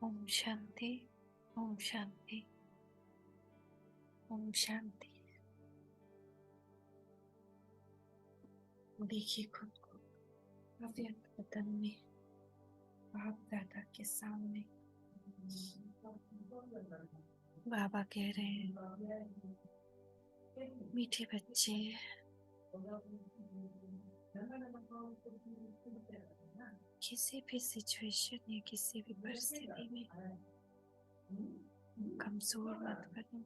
ओम शांति। ओम शांति। ओम शांति। देखिए खुद को अव्यक्त बदन में बाप दादा के सामने बाबा कह रहे हैं, मीठे बच्चे, किसी भी सिचुएशन या किसी भी परिस्थिति में कमजोर मत बनो,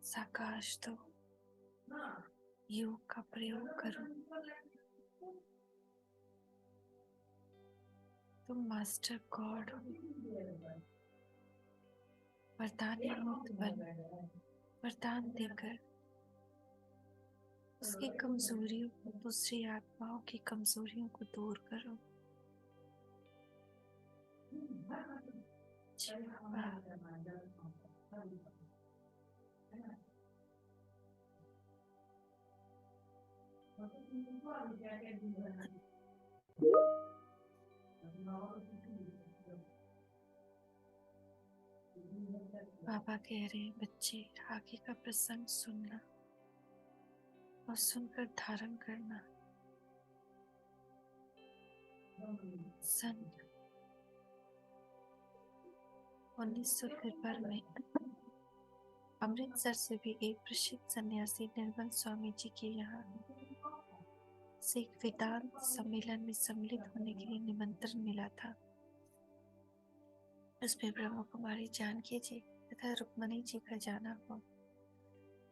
साकाश दो, योग का प्रयोग करो। तुम मास्टर गॉड हो। वरदान मुक्त बन, वरदान देकर उसकी कमजोरियों को, दूसरी आत्माओं की कमजोरियों को दूर करो। बाबा कह रहे हैं, बच्चे आगे का प्रसंग सुनना और सुनकर धारण करना। सन 1953 में अमृतसर से भी एक प्रसिद्ध सन्यासी निर्मल स्वामी जी के यहाँ से एक वेदांत सम्मेलन में सम्मिलित होने के लिए निमंत्रण मिला था। उसमें ब्रह्म कुमारी जानकी जी तथा रुक्मणी जी का जाना हुआ।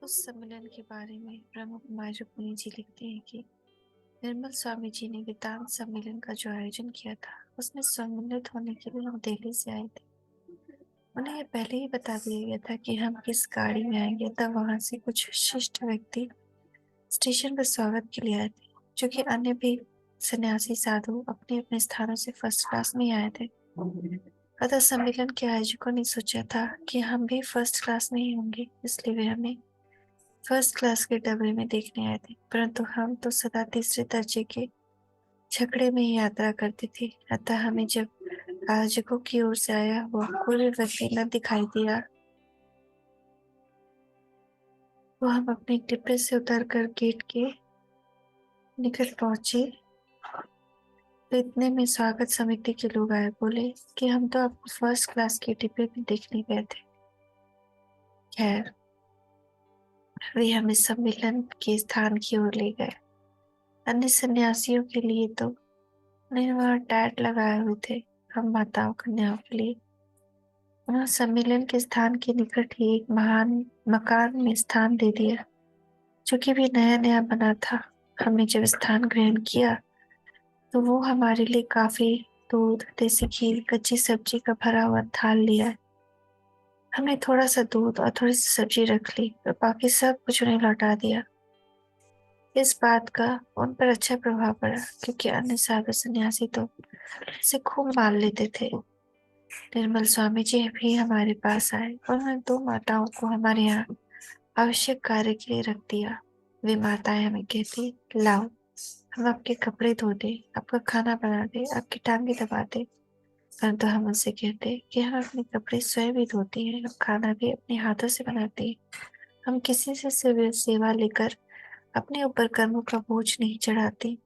उस सम्मेलन के बारे में ब्रह्म कुमारी रुक्मणी जी लिखते हैं कि निर्मल स्वामी जी ने वेदांत सम्मेलन का जो आयोजन किया था, उसमें सम्मिलित होने के लिए हम दिल्ली से आए थे। उन्हें यह पहले ही बता दिया गया था कि हम किस गाड़ी में आएंगे। तब वहां से कुछ शिष्ट व्यक्ति स्टेशन पर स्वागत के लिए आए थे, जो कि अन्य भी सन्यासी साधु अपने अपने स्थानों से फर्स्ट क्लास में आए थे। अतः सम्मेलन के आयोजकों ने सोचा था कि हम भी फर्स्ट क्लास में ही होंगे, इसलिए वे हमें फर्स्ट क्लास के डब्बे में देखने आए थे। परंतु हम तो सदा तीसरे दर्जे के छकड़े में ही यात्रा करते थे। अतः हमें जब आयोजकों की ओर से आया हुआ कोई भी व्यक्ति न दिखाई दिया, तो हम अपने डिब्बे से उतरकर गेट के निकट पहुंचे तो इतने में स्वागत समिति के लोग आए। बोले कि हम तो आपको फर्स्ट क्लास के डिब्बे में देखने गए थे। खैर, वे हमें सम्मेलन के स्थान की ओर ले गए। अन्य सन्यासियों के लिए तो उन्हें वहां टैग लगाए हुए थे। हम माताओं कन्याओं के लिए उन्हें सम्मेलन के स्थान के निकट ही एक महान मकान में स्थान दे दिया, जो कि भी नया नया बना था। हमने जब स्थान ग्रहण किया तो वो हमारे लिए काफी दूध, देसी घी, कच्ची सब्जी का भरा हुआ थाल लिया। हमने थोड़ा सा दूध और थोड़ी सी सब्जी रख ली और बाकी सब कुछ उन्हें लौटा दिया। इस बात का उन पर अच्छा प्रभाव पड़ा, क्योंकि अन्य साधु सन्यासी तो इसे खूब मान लेते थे। निर्मल स्वामी जी भी हमारे पास आए और उन्होंने दो माताओं को हमारे यहाँ आवश्यक कार्य के लिए रख दिया। वे माताएं हमें कहती, लाओ, हम आपके कपड़े धो दे, आपका खाना बना दे, आपकी टांगे दबा दे। परंतु हम उनसे कहते कि हम अपने कपड़े स्वयं भी धोती हैं और खाना भी अपने हाथों से बनाते हैं। हम किसी से सेवा लेकर अपने ऊपर कर्मों का बोझ नहीं चढ़ाते।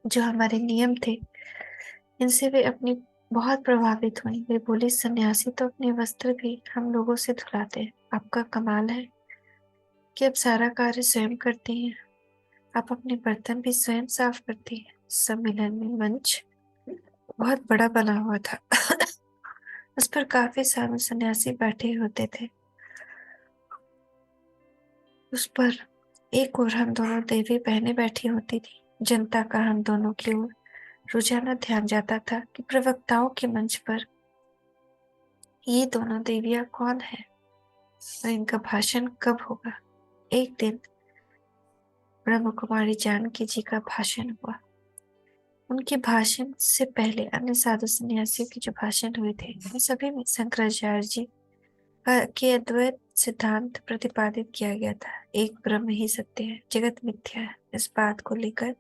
जो हमारे नियम थे, इनसे वे अपनी बहुत प्रभावित हुई। वे बोले, सन्यासी तो अपने वस्त्र भी हम लोगों से धुलाते हैं। आपका कमाल है कि आप सारा कार्य स्वयं करती हैं। आप अपने बर्तन भी स्वयं साफ करती हैं। सम्मेलन में मंच बहुत बड़ा बना हुआ था। उस पर काफी सारे सन्यासी बैठे होते थे। उस पर एक ओर हम दोनों देवी बहनें बैठी होती थी। जनता का हम दोनों की ओर रोजाना ध्यान जाता था कि प्रवक्ताओं के मंच पर ये दोनों देवियां कौन है और इनका भाषण कब होगा। एक दिन ब्रह्म कुमारी जानकी जी का भाषण हुआ। उनके भाषण से पहले अन्य साधु सन्यासियों के जो भाषण हुए थे, उन सभी में शंकराचार्य जी के अद्वैत सिद्धांत प्रतिपादित किया गया था। एक ब्रह्म ही सत्य है, जगत मिथ्या है। इस बात को लेकर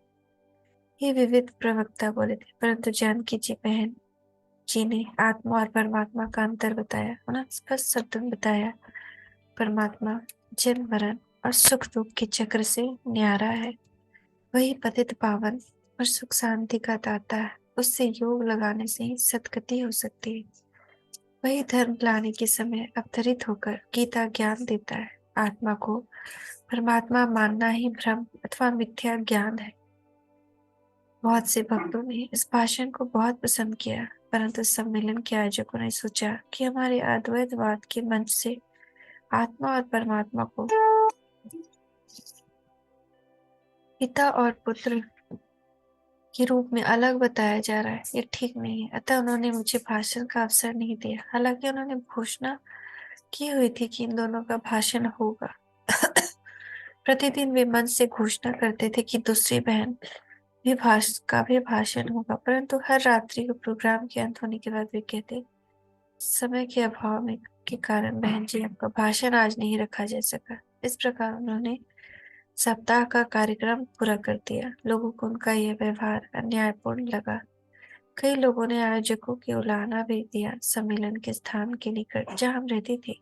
ये विविध प्रवक्ता बोले थे, परंतु जानकी जी बहन जी ने आत्मा और परमात्मा का अंतर बताया। उन्होंने स्पष्ट शब्दों में बताया, परमात्मा जन्म मरण और सुख दुख के चक्र से न्यारा है। वही पतित पावन और सुख शांति का दाता है। उससे योग लगाने से ही सदगति हो सकती है। वही धर्म लाने के समय अवतरित होकर गीता ज्ञान देता है। आत्मा को परमात्मा मानना ही भ्रम अथवा मिथ्या ज्ञान है। बहुत से भक्तों ने इस भाषण को बहुत पसंद किया, परंतु सम्मेलन के आयोजकों ने सोचा कि हमारे अद्वैतवाद के मंच से आत्मा और परमात्मा को पिता और पुत्र के रूप में अलग बताया जा रहा है, ये ठीक नहीं है। अतः उन्होंने मुझे भाषण का अवसर नहीं दिया। हालांकि उन्होंने घोषणा की हुई थी कि इन दोनों का भाषण होगा। प्रतिदिन वे मंच से घोषणा करते थे कि दूसरी बहन का भी भाषण होगा, परंतु हर रात्रि को प्रोग्राम के अंत होने के बाद वे कहते, समय के अभाव में के कारण बहन जी आपका भाषण आज नहीं रखा जा सका। इस प्रकार उन्होंने सप्ताह का कार्यक्रम पूरा कर दिया। लोगों को उनका यह व्यवहार अन्यायपूर्ण लगा। कई लोगों ने आयोजकों की उलाहना भी दिया। सम्मेलन के स्थान के निकट जहाँ हम रहते थे,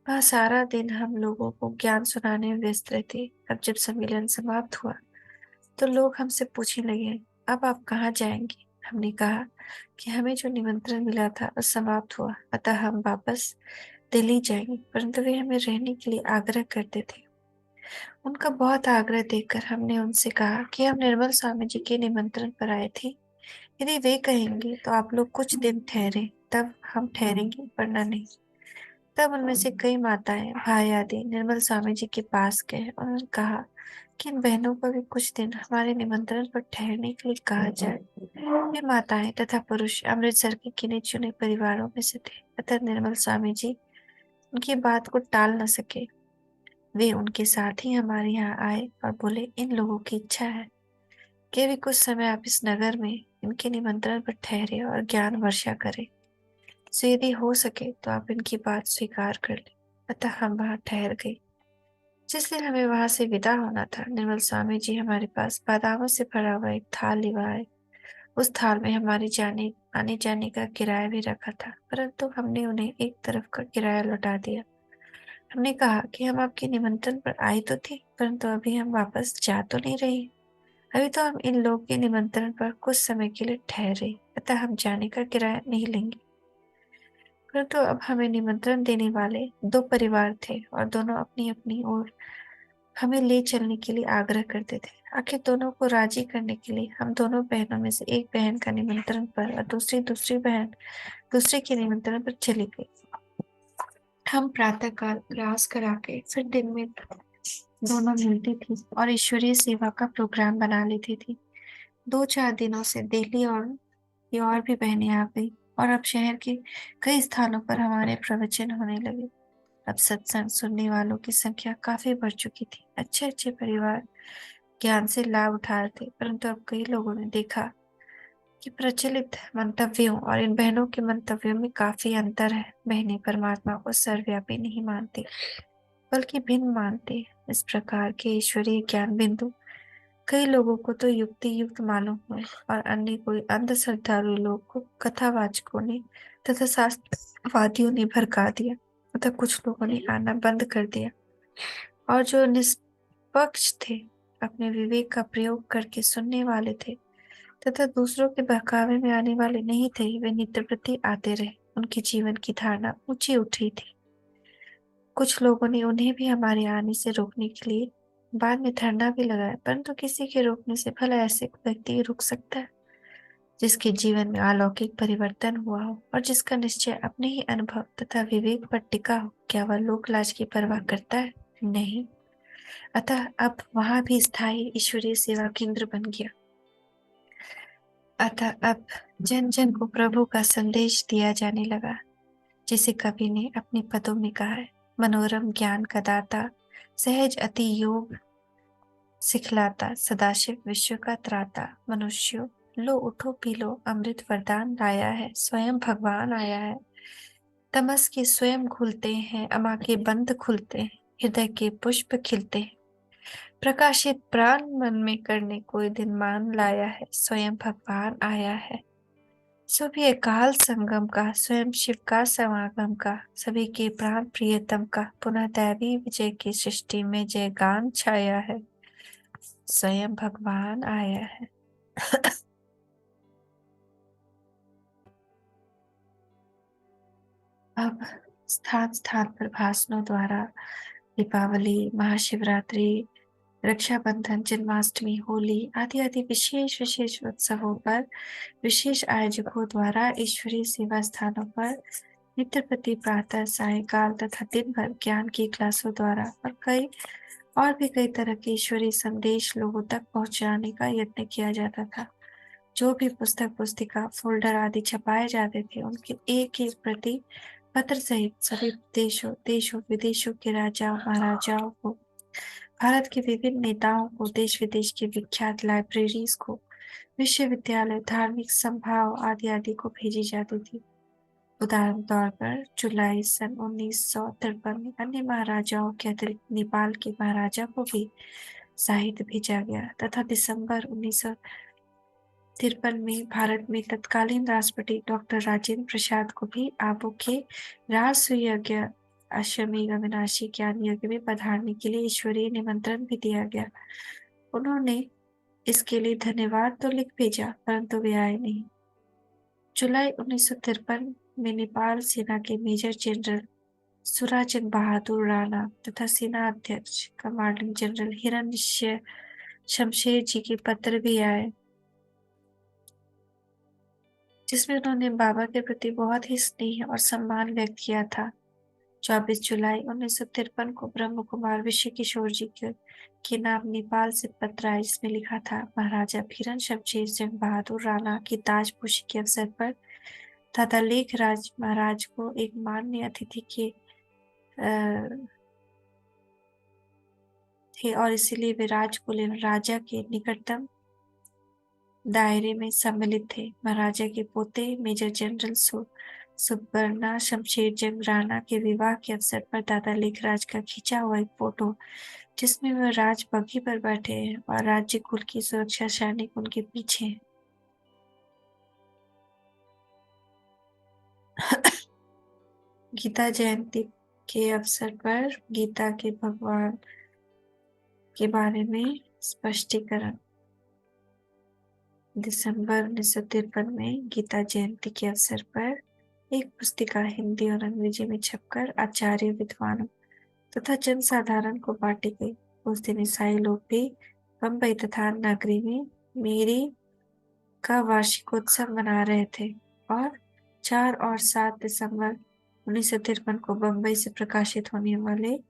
वहाँ सारा दिन हम लोगों को ज्ञान सुनाने में व्यस्त रहते। अब जब सम्मेलन समाप्त हुआ तो लोग हमसे पूछने लगे, अब आप कहाँ जाएंगे? हमने कहा कि हमें जो निमंत्रण मिला था वह समाप्त हुआ, अतः हम वापस दिल्ली जाएंगे। परंतु वे हमें रहने के लिए आग्रह करते थे। उनका बहुत आग्रह देखकर हमने उनसे कहा कि हम निर्मल स्वामी जी के निमंत्रण पर आए थे। यदि वे कहेंगे तो आप लोग कुछ दिन ठहरे, तब हम ठहरेंगे, वरना नहीं। तब उनमें से कई माताएं भाई आदि निर्मल स्वामी जी के पास गए। उन्होंने कहा कि इन बहनों को भी कुछ दिन हमारे निमंत्रण पर ठहरने के लिए कहा जाए। वे माताएं तथा पुरुष अमृतसर के गिने चुने परिवारों में से थे, अतः निर्मल स्वामी जी उनकी बात को टाल न सके। वे उनके साथ ही हमारे यहाँ आए और बोले, इन लोगों की इच्छा है कि वे कुछ समय आप इस नगर में इनके निमंत्रण पर ठहरे और ज्ञान वर्षा करें। सो यदि हो सके तो आप इनकी बात स्वीकार कर लें। अतः हम वहां ठहर गए। जिस दिन हमें वहां से विदा होना था, निर्मल स्वामी जी हमारे पास बादामों से भरा हुआ एक थाल लेवा आए। उस थाल में हमारे जाने आने जाने का किराया भी रखा था, परंतु हमने उन्हें एक तरफ का किराया लौटा दिया। हमने कहा कि हम आपके निमंत्रण पर आए तो थे, परंतु अभी हम वापस जा तो नहीं रहे। अभी तो हम इन लोग के निमंत्रण पर कुछ समय के लिए ठहरे, अतः हम जाने का किराया नहीं लेंगे। परंतु अब हमें निमंत्रण देने वाले दो परिवार थे और दोनों अपनी अपनी ओर हमें ले चलने के लिए आग्रह करते थे। आखिर दोनों को राजी करने के लिए हम दोनों बहनों में से एक बहन का निमंत्रण पर और दूसरी बहन दूसरे के निमंत्रण पर चली गई। हम प्रातःकाल ग्रास करा के फिर दिन में दोनों मिलती थी और ईश्वरीय सेवा का प्रोग्राम बना लेती थी। 2-4 दिनों से दिल्ली और भी बहनें आ गई और अब शहर के कई स्थानों पर हमारे प्रवचन होने लगे। अब सत्संग सुनने वालों की संख्या काफी बढ़ चुकी थी। अच्छे अच्छे परिवार ज्ञान से लाभ उठा रहे थे, परंतु अब कई लोगों ने देखा कि प्रचलित मंतव्यों और इन बहनों के मंतव्यों में काफी अंतर है। बहनें परमात्मा को सर्वव्यापी नहीं मानती, बल्कि भिन्न मानते हैं। इस प्रकार के ईश्वरीय ज्ञान बिंदु कई लोगों को तो युक्ति युक्त मालूम हुए और अन्य कोई अंध श्रद्धालु लोग को कथावाचकों ने तथा शास्त्रवादियों ने भड़का दिया तथा कुछ लोगों ने आना बंद कर दिया, और जो निष्पक्ष थे, अपने विवेक का प्रयोग करके सुनने वाले थे तथा दूसरों के बहकावे में आने वाले नहीं थे, वे नित्य प्रति आते रहे। उनके जीवन की धारणा ऊंची उठ रही थी। कुछ लोगों ने उन्हें भी हमारे आने से रोकने के लिए बाद में धरना भी लगाया, परंतु किसी के रोकने से भला ऐसे व्यक्ति रुक सकता है जिसके जीवन में अलौकिक परिवर्तन हुआ हो और जिसका निश्चय अपने ही अनुभव तथा विवेक पर टिका हो? क्या वह लोक लाज की परवाह करता है? नहीं। अतः अब वहां भी स्थायी ईश्वरीय सेवा केंद्र बन गया। अतः अब जन जन को प्रभु का संदेश दिया जाने लगा। जिसे कवि ने अपने पदों में कहा है, मनोरम ज्ञान का दाता, सहज अति योग सिखलाता, सदाशिव विश्व का त्राता। मनुष्यों, लो उठो पी लो, अमृत वरदान लाया है, स्वयं भगवान आया है। तमस के स्वयं खुलते हैं, अमा के बंद खुलते हैं, हृदय के पुष्प खिलते हैं। प्रकाशित प्राण मन में करने कोई दिन मान लाया है, स्वयं भगवान आया है। सभी काल संगम का, स्वयं शिव का समागम का, सभी के प्राण प्रियतम का, पुनः दैवी विजय की सृष्टि में जय गान छाया है, स्वयं भगवान आया है। अब स्थान स्थान पर भाषणों द्वारा दीपावली, महाशिवरात्रि, रक्षाबंधन, जन्माष्टमी, होली आदि आदि विशेष विशेष उत्सवों पर विशेष आयोजकों द्वारा ईश्वरीय सेवा स्थानों पर नित्य प्रति प्रातः, सायंकाल तथा दिन भर ज्ञान की क्लासों द्वारा और भी कई तरह के ईश्वरीय संदेश लोगों तक पहुंचाने का यत्न किया जाता था। जो भी पुस्तक, पुस्तिका, फोल्डर आदि छपाए जाते थे, उनकी एक एक प्रति पत्र सहित सभी देशों विदेशों के राजाओं महाराजाओं को, भारत के विभिन्न नेताओं को, देश विदेश की विख्यात लाइब्रेरीज को, विश्वविद्यालय, धार्मिक संभाव आदि आदि को भेजी जाती थी। उदाहरण तौर पर जुलाई सन 1953 में अन्य महाराजाओं के अतिरिक्त नेपाल के महाराजा को भी साहित्य भेजा गया तथा दिसंबर 1953 में भारत में तत्कालीन राष्ट्रपति डॉक्टर राजेंद्र प्रसाद को भी आबू के राजसूय अश्वमेघ अविनाशी ज्ञान यज्ञ में पधारने के लिए ईश्वरीय निमंत्रण भी दिया गया। उन्होंने इसके लिए धन्यवाद तो लिख भेजा, परंतु वे आए नहीं। जुलाई 1953 में नेपाल सेना के मेजर जनरल सुराचंद बहादुर राणा तथा सेना अध्यक्ष कमांडिंग जनरल हिरण्य शमशेर जी के पत्र भी आए, जिसमें उन्होंने बाबा के प्रति बहुत ही स्नेह और सम्मान व्यक्त किया था। 24 जुलाई 1953 को ब्रह्म कुमार विश्व किशोर जी के नाम नेपाल से पत्र आया, जिसमें लिखा था, महाराजा हिरण शमशेर सिंह बहादुर राणा की ताजपोशी के अवसर पर दादा लेखराज महाराज को एक मान्य अतिथि के थे और इसीलिए वे राजकुल एवं राजा के निकटतम दायरे में सम्मिलित थे। महाराजा के पोते मेजर जनरल सुबर्णा शमशेर जंग राणा के विवाह के अवसर पर दादा लेखराज का खींचा हुआ एक फोटो, जिसमें वह राज बग्घी पर बैठे हैं और राज्य कुल की सुरक्षा सैनिक उनके पीछे हैं। गीता जयंती के अवसर पर गीता के भगवान के बारे में स्पष्टीकरण। दिसंबर 1953 में गीता जयंती के अवसर पर एक पुस्तिका हिंदी और अंग्रेजी में छपकर आचार्य, विद्वानों तथा जनसाधारण को बांटी गई। उस दिन ईसाई लोग भी बम्बई तथा नगरी में मेरी का वार्षिकोत्सव मना रहे थे और 4 और 7 दिसंबर 1953 को बम्बई से प्रकाशित होने वाले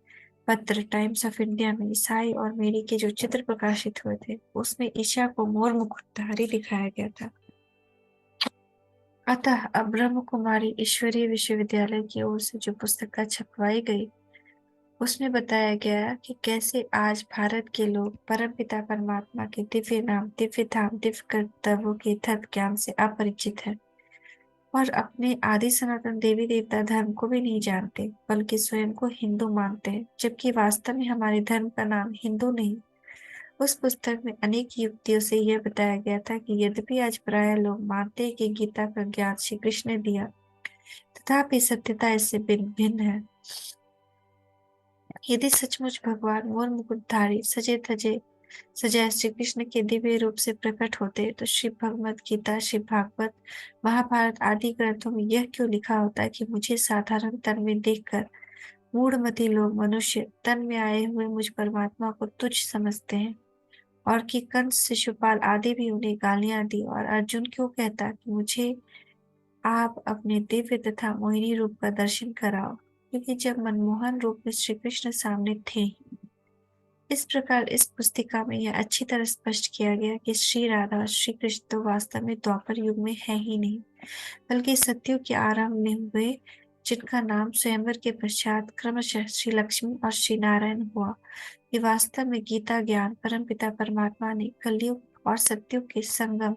पत्र टाइम्स ऑफ इंडिया में ईसाई और मेरी के जो चित्र प्रकाशित हुए थे, उसमें ईशा को मोर मुकुटधारी दिखाया गया था। अतः अब ब्रह्म कुमारी ईश्वरीय विश्वविद्यालय की ओर से जो पुस्तक छपवाई गई, उसमें बताया गया कि कैसे आज भारत के लोग परमपिता परमात्मा के दिव्य नाम, दिव्य धाम, दिव्य कर्तव्यों के तत्व ज्ञान से अपरिचित है और अपने आदि सनातन देवी देवता धर्म को भी नहीं जानते, बल्कि स्वयं को हिंदू मानते हैं, जबकि वास्तव में हमारे धर्म का नाम हिंदू नहीं। उस पुस्तक में अनेक युक्तियों से यह बताया गया था कि यद्यपि आज प्राय लोग मानते हैं कि गीता का ज्ञान श्री कृष्ण ने दिया, तथापि सत्यता इससे भिन्न है। यदि सचमुच भगवान मोर मुकुटधारी सजाए श्री कृष्ण के दिव्य रूप से प्रकट होते, तो श्री भगवद गीता, श्री भागवत, महाभारत आदि ग्रंथों में यह क्यों लिखा होता है कि मुझे साधारण तन में देखकर मूढ़मती लोग मनुष्य तन में आए हुए मुझ परमात्मा को तुच्छ समझते हैं, और कि कंस, शिशुपाल आदि भी उन्हें गालियां दी, और अर्जुन क्यों कहता कि मुझे आप अपने दिव्य तथा मोहिनी रूप का दर्शन कराओ, क्योंकि जब मनमोहन रूप में श्री कृष्ण सामने थे। इस प्रकार इस पुस्तिका में यह अच्छी तरह स्पष्ट किया गया कि श्री राधा और श्री कृष्ण तो वास्तव में द्वापर युग में है ही नहीं, बल्कि सतयुग के आरंभ में हुए, जिनका नाम स्वयंवर के पश्चात क्रमशः श्री लक्ष्मी और श्री नारायण हुआ। ये वास्तव में गीता ज्ञान परमपिता परमात्मा ने कलयुग और सतयुग के संगम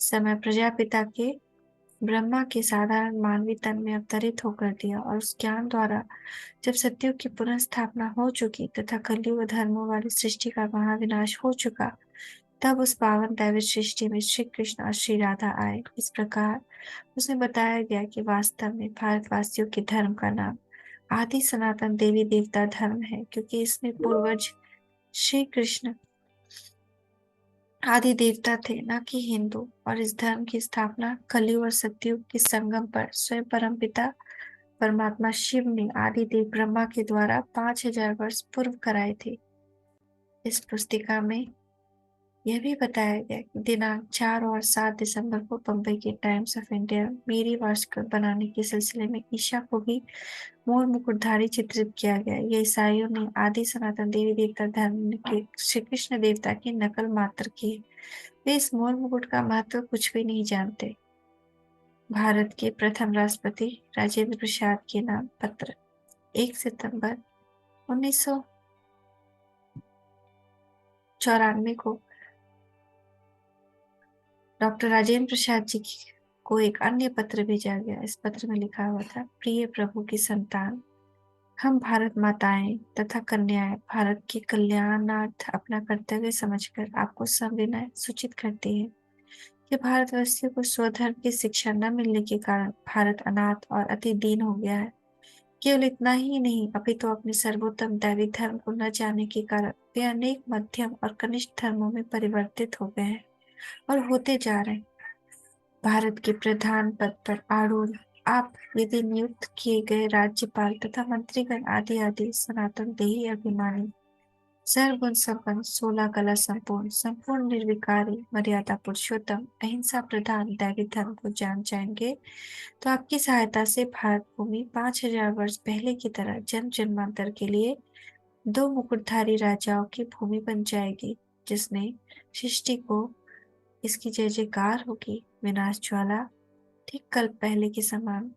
समय प्रजापिता के ब्रह्मा के साधारण मानवीय तन में अवतरित होकर दिया, और उस ज्ञान द्वारा जब सत्युग की पुनः स्थापना हो चुकी तथा कलयुग धर्मों वाली सृष्टि का महाविनाश हो चुका, तब उस पावन दैविक सृष्टि में श्री कृष्ण और श्री राधा आए। इस प्रकार उसमें बताया गया कि वास्तव में भारतवासियों के धर्म का नाम आदि सनातन देवी देवता धर्म है, क्योंकि इसमें पूर्वज श्री कृष्ण आदि देवता थे, न कि हिंदू। और इस धर्म की स्थापना कलयुग और सतयुग के संगम पर स्वयं परमपिता परमात्मा शिव ने आदि देव ब्रह्मा के द्वारा 5000 वर्ष पूर्व कराई थी। इस पुस्तिका में यह भी बताया गया कि दिनांक 4 और 7 दिसंबर को बम्बई के टाइम्स ऑफ इंडिया मेरी वर्षगांठ बनाने के सिलसिले में ईशा को भी मोर मुकुटधारी चित्रित किया गया। ये ईसाइयों ने आदि सनातन देवी देवता धर्म के श्री कृष्ण देवता की नकल मात्र की है। वे इस मोर मुकुट का महत्व कुछ भी नहीं जानते। भारत के प्रथम राष्ट्रपति राजेंद्र प्रसाद के नाम पत्र 1 सितंबर 1994 को डॉक्टर राजेंद्र प्रसाद जी को एक अन्य पत्र भेजा गया। इस पत्र में लिखा हुआ था, प्रिय प्रभु की संतान, हम भारत माताएं तथा कन्याएं भारत के कल्याणार्थ अपना कर्तव्य समझकर आपको सविनय सूचित करती है कि भारतवासियों को स्वधर्म की शिक्षा न मिलने के कारण भारत अनाथ और अति दीन हो गया है। केवल इतना ही नहीं, अपितु अपने सर्वोत्तम दैवी धर्म को न जानने के कारण वे अनेक मध्यम और कनिष्ठ धर्मों में परिवर्तित हो गए हैं और होते जा रहे हैं। भारत के प्रधान पद पर आरूढ़ आप यदि नियुक्त किए गए राज्यपाल तथा मंत्रीगण आदि आदि सनातन देही अभिमानी सर्वगुण संपन्न 16 कला संपूर्ण संपूर्ण निर्विकारी मर्यादा पुरुषोत्तम अहिंसा प्रधान दैवी धर्म को जान जाएंगे, तो आपकी सहायता से भारत भूमि 5000 वर्ष पहले की तरह जन्म जन्मांतर के लिए 2 मुकुटधारी राजाओं की भूमि बन जाएगी, जिसने सृष्टि को इसकी जय जयकार होगी। विनाश ज्वाला ठीक कल पहले के समान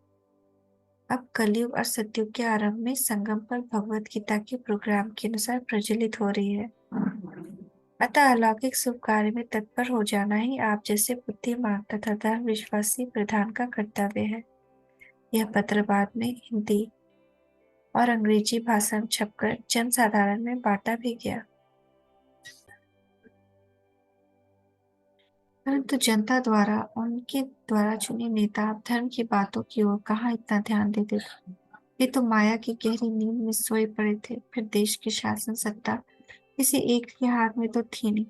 अब कलयुग और सतयुग के आरंभ में संगम पर भगवत गीता के प्रोग्राम के अनुसार प्रज्वलित हो रही है। अतः अलौकिक शुभ कार्य में तत्पर हो जाना ही आप जैसे बुद्धिमान तथा धर्म विश्वासी प्रधान का कर्तव्य है। यह पत्र बाद में हिंदी और अंग्रेजी भाषा में छपकर जनसाधारण में बांटा भी गया, परंतु जनता द्वारा उनके द्वारा चुने नेता अब धर्म की बातों की ओर कहाँ इतना ध्यान देते थे। वे तो माया की गहरी नींद में सोए पड़े थे। फिर देश की शासन सत्ता किसी एक के हाथ में तो थी नहीं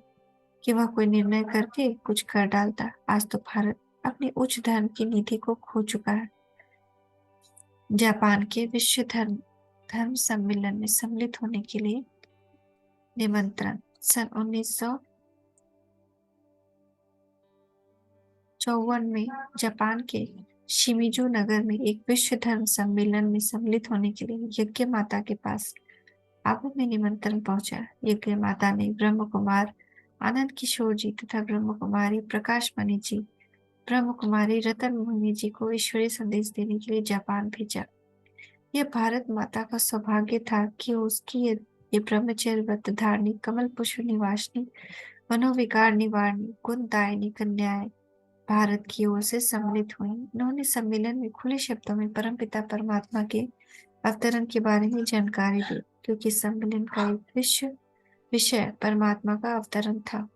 कि वह कोई निर्णय करके कुछ कर डालता। आज तो भारत अपनी उच्च धर्म की नीति को खो चुका है। जापान के विश्व धर्म सम्मेलन में सम्मिलित होने के लिए निमंत्रण। सन 1954 में जापान के शिमिजू नगर में एक विश्व धर्म सम्मेलन में सम्मिलित होने के लिए यज्ञ माता के पास आबू में निमंत्रण पहुंचा। यज्ञ माता ने ब्रह्म कुमार आनंद किशोर जी तथा ब्रह्म कुमारी प्रकाश मणि जी, ब्रह्म कुमारी रतन मोहिनी जी को ईश्वरीय संदेश देने के लिए जापान भेजा। यह भारत माता का सौभाग्य था कि उसकी ये ब्रह्मचर्य व्रत धारणी कमल पुष्प निवासिनी मनोविकार निवारणी गुणदायिनी कन्याएं भारत की ओर से सम्मिलित हुई। उन्होंने सम्मेलन में खुले शब्दों में परमपिता परमात्मा के अवतरण के बारे में जानकारी दी, क्योंकि सम्मेलन का एक विषय परमात्मा का अवतरण था।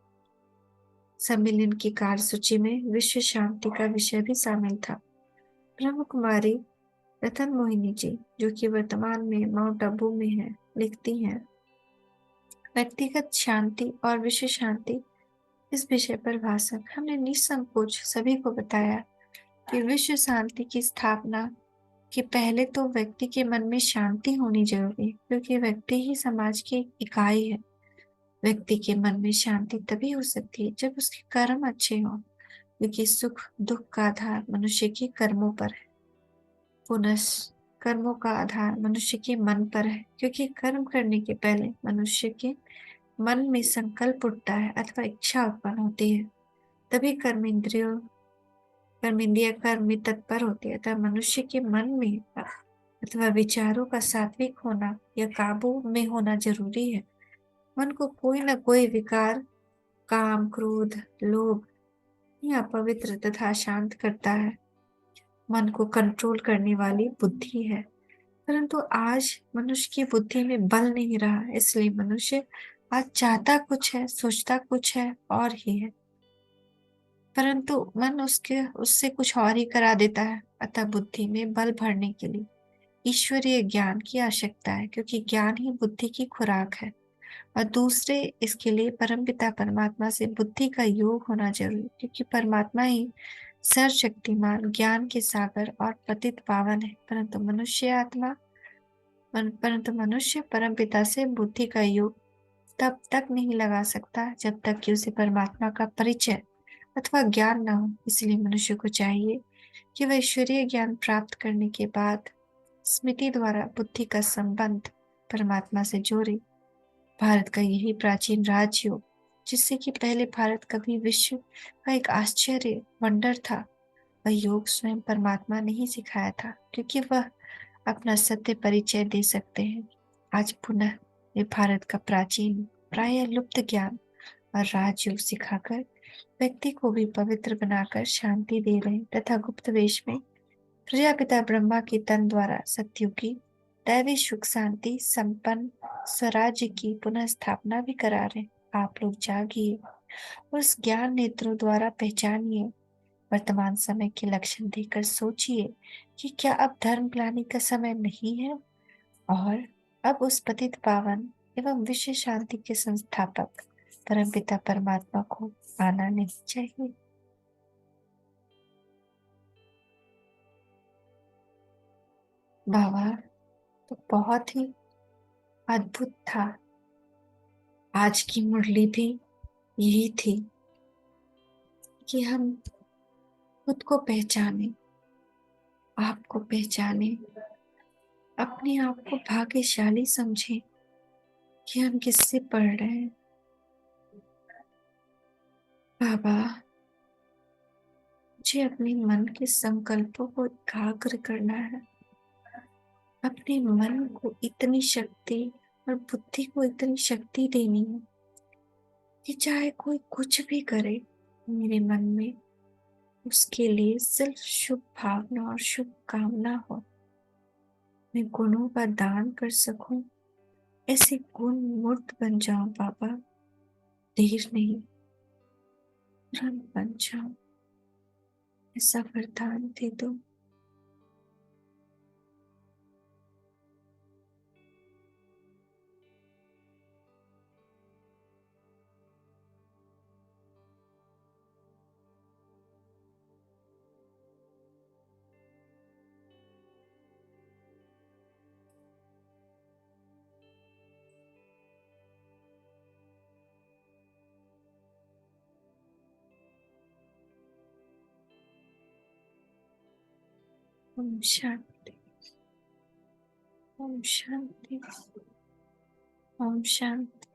सम्मेलन की कार्यसूची में विश्व शांति का विषय भी शामिल था। ब्रह्म कुमारी रतन मोहिनी जी, जो कि वर्तमान में माउंट आबू में है, लिखती हैं, व्यक्तिगत शांति और विश्व शांति इस विषय पर भाषण। हमने निसंकोच सभी को बताया कि विश्व शांति की स्थापना के पहले तो व्यक्ति के मन में शांति होनी जरूरी है, क्योंकि व्यक्ति ही समाज की इकाई है। व्यक्ति के मन में शांति तभी हो सकती है जब उसके कर्म अच्छे हों, क्योंकि सुख दुख का आधार मनुष्य के कर्मों पर है। पुनः कर्मों का आधार मनुष्य के मन पर है, क्योंकि कर्म करने के पहले मनुष्य के मन में संकल्प उठता है अथवा इच्छा उत्पन्न होती है, तभी कर्मेंद्रिय कर्म में तत्पर होती है। अतः मनुष्य के मन में अथवा विचारों का सात्विक होना या काबू में होना जरूरी है। मन को कोई न कोई विकार, काम, क्रोध, लोभ या अपवित्र तथा अशांत करता है। मन को कंट्रोल करने वाली बुद्धि है। परंतु आज मनुष्य की बुद्धि में बल नहीं रहा, इसलिए मनुष्य आज चाहता कुछ है, सोचता कुछ है और ही है, परंतु मन उसके उससे कुछ और ही करा देता है। अतः बुद्धि में बल भरने के लिए ईश्वरीय ज्ञान की आवश्यकता है, क्योंकि ज्ञान ही बुद्धि की खुराक है। और दूसरे इसके लिए परमपिता परमात्मा से बुद्धि का योग होना जरूरी, क्योंकि परमात्मा ही सर्वशक्तिमान, ज्ञान के सागर और पतित पावन है। परंतु मनुष्य परमपिता से बुद्धि का योग तब तक नहीं लगा सकता जब तक कि उसे परमात्मा का परिचय अथवा ज्ञान न हो। इसलिए मनुष्य को चाहिए कि वह ईश्वरीय ज्ञान प्राप्त करने के बाद स्मृति द्वारा बुद्धि का संबंध परमात्मा से जोड़े। भारत का यही प्राचीन राजयोग, जिससे कि पहले भारत कभी विश्व का एक आश्चर्य वंडर था, वह योग स्वयं परमात्मा ने ही सिखाया था, क्योंकि वह अपना सत्य परिचय दे सकते हैं। आज पुनः वे भारत का प्राचीन प्राय लुप्त ज्ञान और राजयोग सिखाकर व्यक्ति को भी पवित्र बनाकर शांति दे रहे, तथा गुप्त वेश में प्रजापिता ब्रह्मा के तन द्वारा सत्युग की दैवी सुख शांति संपन्न स्वराज्य की पुनः स्थापना भी करा रहे। आप लोग जागिए, उस ज्ञान नेत्रों द्वारा पहचानिए, वर्तमान समय के लक्षण देखकर सोचिए कि क्या अब धर्म ग्लानि का समय नहीं है, और अब उस पतित पावन एवं विश्व शांति के संस्थापक परमपिता परमात्मा को आना नहीं चाहिए। बाबा तो बहुत ही अद्भुत था। आज की मुरली भी यही थी कि हम खुद को पहचाने, आपको पहचाने, अपने आप को भाग्यशाली समझें कि हम किससे पढ़ रहे हैं। बाबा, मुझे अपने मन के संकल्पों को एकाग्र करना है, अपने मन को इतनी शक्ति और बुद्धि को इतनी शक्ति देनी है कि चाहे कोई कुछ भी करे, मेरे मन में उसके लिए सिर्फ शुभ भावना और शुभ कामना हो। मैं गुणों का दान कर सकूं, ऐसे गुण मूर्त बन जाऊं बाबा। देर नहीं, तुरंत बन जाऊं, ऐसा वरदान दे दो। ओम शांति, ओम शांति, ओम शांति।